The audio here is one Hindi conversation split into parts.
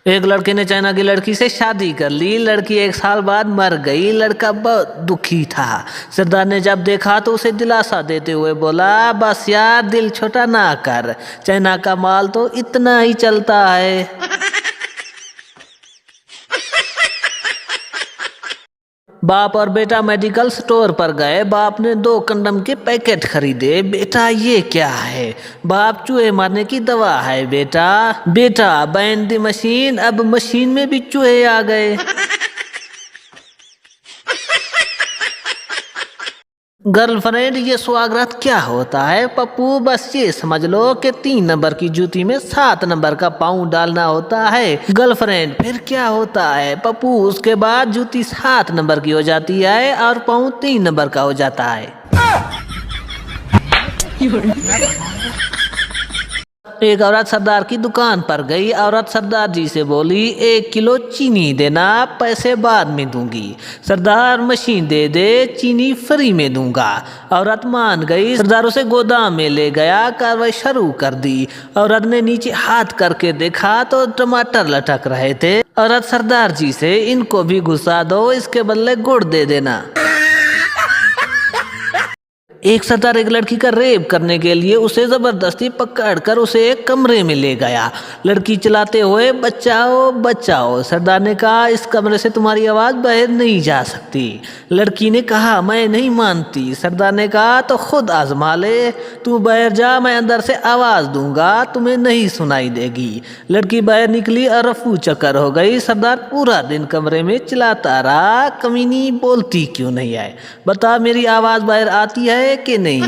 एक लड़के ने चाइना की लड़की से शादी कर ली। लड़की 1 साल बाद मर गई। लड़का बहुत दुखी था। सरदार ने जब देखा तो उसे दिलासा देते हुए बोला, बस यार दिल छोटा ना कर, चाइना का माल तो इतना ही चलता है। बाप और बेटा मेडिकल स्टोर पर गए। बाप ने 2 कंडम के पैकेट खरीदे। बेटा ये क्या है? बाप, चूहे मारने की दवा है बेटा। बेटा, बैन द मशीन। अब मशीन में भी चूहे आ गए। गर्लफ्रेंड, ये स्वागत क्या होता है? पप्पू, बस ये समझ लो कि 3 नंबर की जूती में 7 नंबर का पाँव डालना होता है। गर्लफ्रेंड, फिर क्या होता है? पप्पू, उसके बाद जूती 7 नंबर की हो जाती है और पाँव 3 नंबर का हो जाता है। एक औरत सरदार की दुकान पर गई। औरत सरदार जी से बोली, 1 किलो चीनी देना, पैसे बाद में दूंगी। सरदार, मशीन दे दे, चीनी फ्री में दूंगा। औरत मान गई। सरदार उसे गोदाम में ले गया। कार्रवाई शुरू कर दी। औरत ने नीचे हाथ करके देखा तो टमाटर लटक रहे थे। औरत सरदार जी से, इनको भी घुसा दो, इसके बदले गुड़ दे देना। एक सरदार एक लड़की का रेप करने के लिए उसे जबरदस्ती पकड़कर उसे एक कमरे में ले गया। लड़की चिल्लाते हुए, बचाओ बचाओ। सरदार ने कहा, इस कमरे से तुम्हारी आवाज बाहर नहीं जा सकती। लड़की ने कहा, मैं नहीं मानती। सरदार ने कहा, तो खुद आजमा ले, तू बाहर जा, मैं अंदर से आवाज दूंगा, तुम्हें नहीं सुनाई देगी। लड़की बाहर निकली और रफू चक्कर हो गई। सरदार पूरा दिन कमरे में चिल्लाता रहा, कमीनी बोलती क्यों नहीं है? बता, मेरी आवाज बाहर आती है कि नहीं?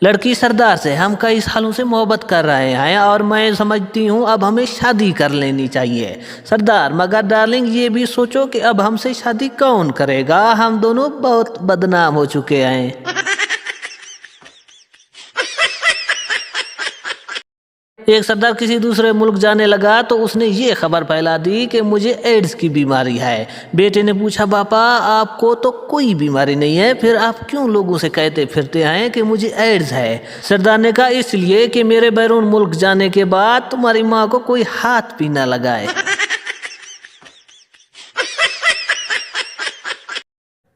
लड़की सरदार से, हम कई सालों से मोहब्बत कर रहे हैं और मैं समझती हूँ अब हमें शादी कर लेनी चाहिए। सरदार, मगर डार्लिंग ये भी सोचो कि अब हमसे शादी कौन करेगा? हम दोनों बहुत बदनाम हो चुके हैं। एक सरदार किसी दूसरे मुल्क जाने लगा तो उसने ये खबर फैला दी कि मुझे एड्स की बीमारी है। बेटे ने पूछा, पापा आपको तो कोई बीमारी नहीं है, फिर आप क्यों लोगों से कहते फिरते हैं कि मुझे एड्स है? सरदार ने कहा, इसलिए कि मेरे बैरून मुल्क जाने के बाद तुम्हारी माँ को कोई हाथ भी ना लगाए।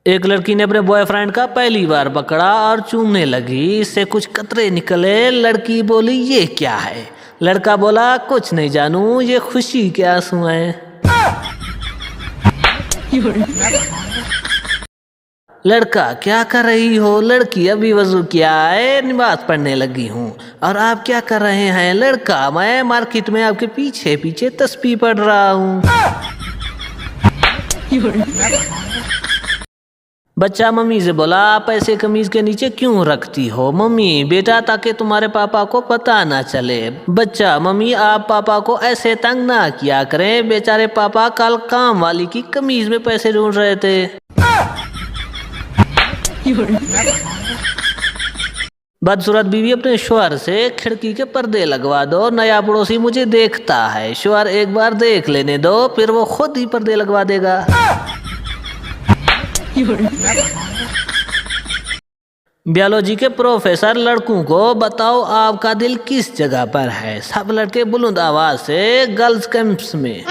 एक लड़की ने अपने बॉयफ्रेंड का पहली बार पकड़ा और चूमने लगी। इससे कुछ कतरे निकले। लड़की बोली, ये क्या है? लड़का बोला, कुछ नहीं जानू, ये खुशी के आंसू हैं। लड़का, क्या कर रही हो? लड़की, अभी वजू किया है, नमाज पढ़ने लगी हूँ। और आप क्या कर रहे हैं? लड़का, मैं मार्केट में आपके पीछे पीछे तस्बीह पढ़ रहा हूँ। बच्चा मम्मी से बोला, आप ऐसे कमीज के नीचे क्यों रखती हो? मम्मी, बेटा ताकि तुम्हारे पापा को पता ना चले। बच्चा, मम्मी आप पापा को ऐसे तंग ना किया करें, बेचारे पापा कल काम वाली की कमीज में पैसे ढूंढ रहे थे। बदसूरत बीवी अपने शौहर से, खिड़की के पर्दे लगवा दो, नया पड़ोसी मुझे देखता है। शौहर, एक बार देख लेने दो, फिर वो खुद ही पर्दे लगवा देगा। बायोलॉजी के प्रोफेसर लड़कों को, बताओ आपका दिल किस जगह पर है? सब लड़के बुलंद आवाज से, गर्ल्स कैंप्स में।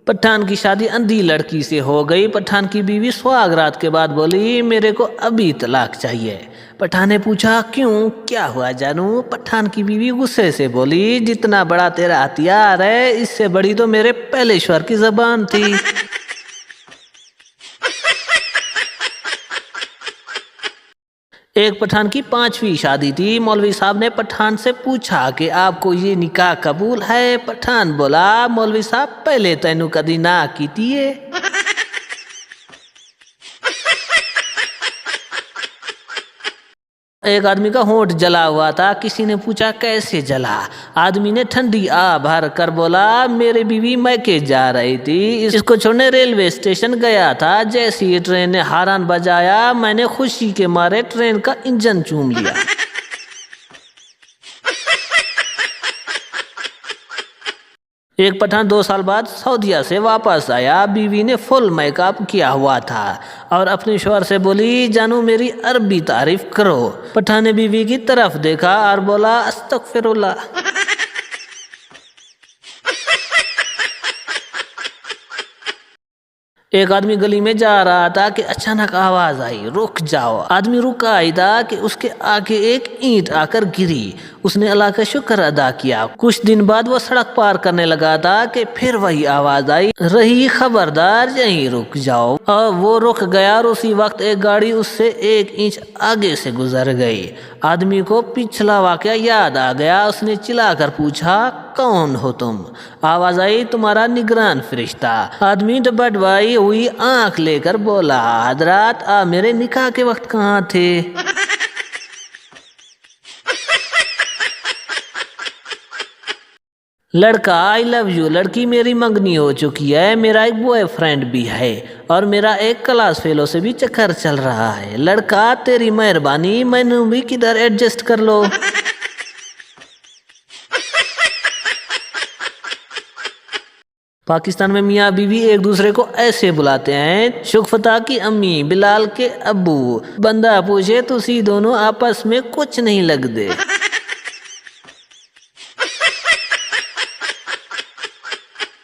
पठान की शादी अंधी लड़की से हो गई। पठान की बीवी सुहागरात के बाद बोली, मेरे को अभी तलाक चाहिए। पठान ने पूछा, क्यों, क्या हुआ जानू? पठान की बीवी गुस्से से बोली, जितना बड़ा तेरा हथियार है, इससे बड़ी तो मेरे पहले शौहर की जबान थी। एक पठान की 5वीं शादी थी। मौलवी साहब ने पठान से पूछा कि आपको ये निकाह कबूल है? पठान बोला, मौलवी साहब पहले तैनू कदी ना की थी। एक आदमी का होंठ जला हुआ था। किसी ने पूछा, कैसे जला? आदमी ने ठंडी आ भर कर बोला, मेरी बीवी मैके जा रही थी, इसको छोड़ने रेलवे स्टेशन गया था। जैसे ही ट्रेन ने हारन बजाया, मैंने खुशी के मारे ट्रेन का इंजन चूम लिया। एक पठान 2 साल बाद सऊदीया से वापस आया। बीवी ने फुल मेकअप किया हुआ था और अपने शौहर से बोली, जानू मेरी अरबी तारीफ करो। पठान ने बीवी की तरफ देखा और बोला, अस्तगफिरुल्लाह। एक आदमी गली में जा रहा था कि अचानक आवाज आई, रुक जाओ। आदमी रुका ही था कि उसके आगे एक ईंट आकर गिरी। उसने अल्लाह का शुक्र अदा किया। कुछ दिन बाद वो सड़क पार करने लगा था कि फिर वही आवाज आई, रही खबरदार, यहीं रुक जाओ। और वो रुक गया और उसी वक्त एक गाड़ी उससे 1 इंच आगे से गुजर गई। आदमी को पिछला वाकया याद आ गया। उसने चिल्लाकर पूछा, कौन हो तुम? आवाज आई, तुम्हारा निगरान फरिश्ता। आदमी डबडवाई हुई आंख लेकर बोला, हजरत आप मेरे निकाह के वक्त कहाँ थे? लड़का, आई लव यू। लड़की, मेरी मंगनी हो चुकी है, मेरा एक बॉयफ्रेंड भी है और मेरा एक क्लास फेलो से भी चक्कर चल रहा है। लड़का, तेरी मेहरबानी, मैंने भी किधर एडजस्ट कर लो। पाकिस्तान में मियाँ बीवी एक दूसरे को ऐसे बुलाते हैं, शुकफता की अम्मी, बिलाल के अब्बू। बंदा पूछे, तुसी दोनों आपस में कुछ नहीं लगते।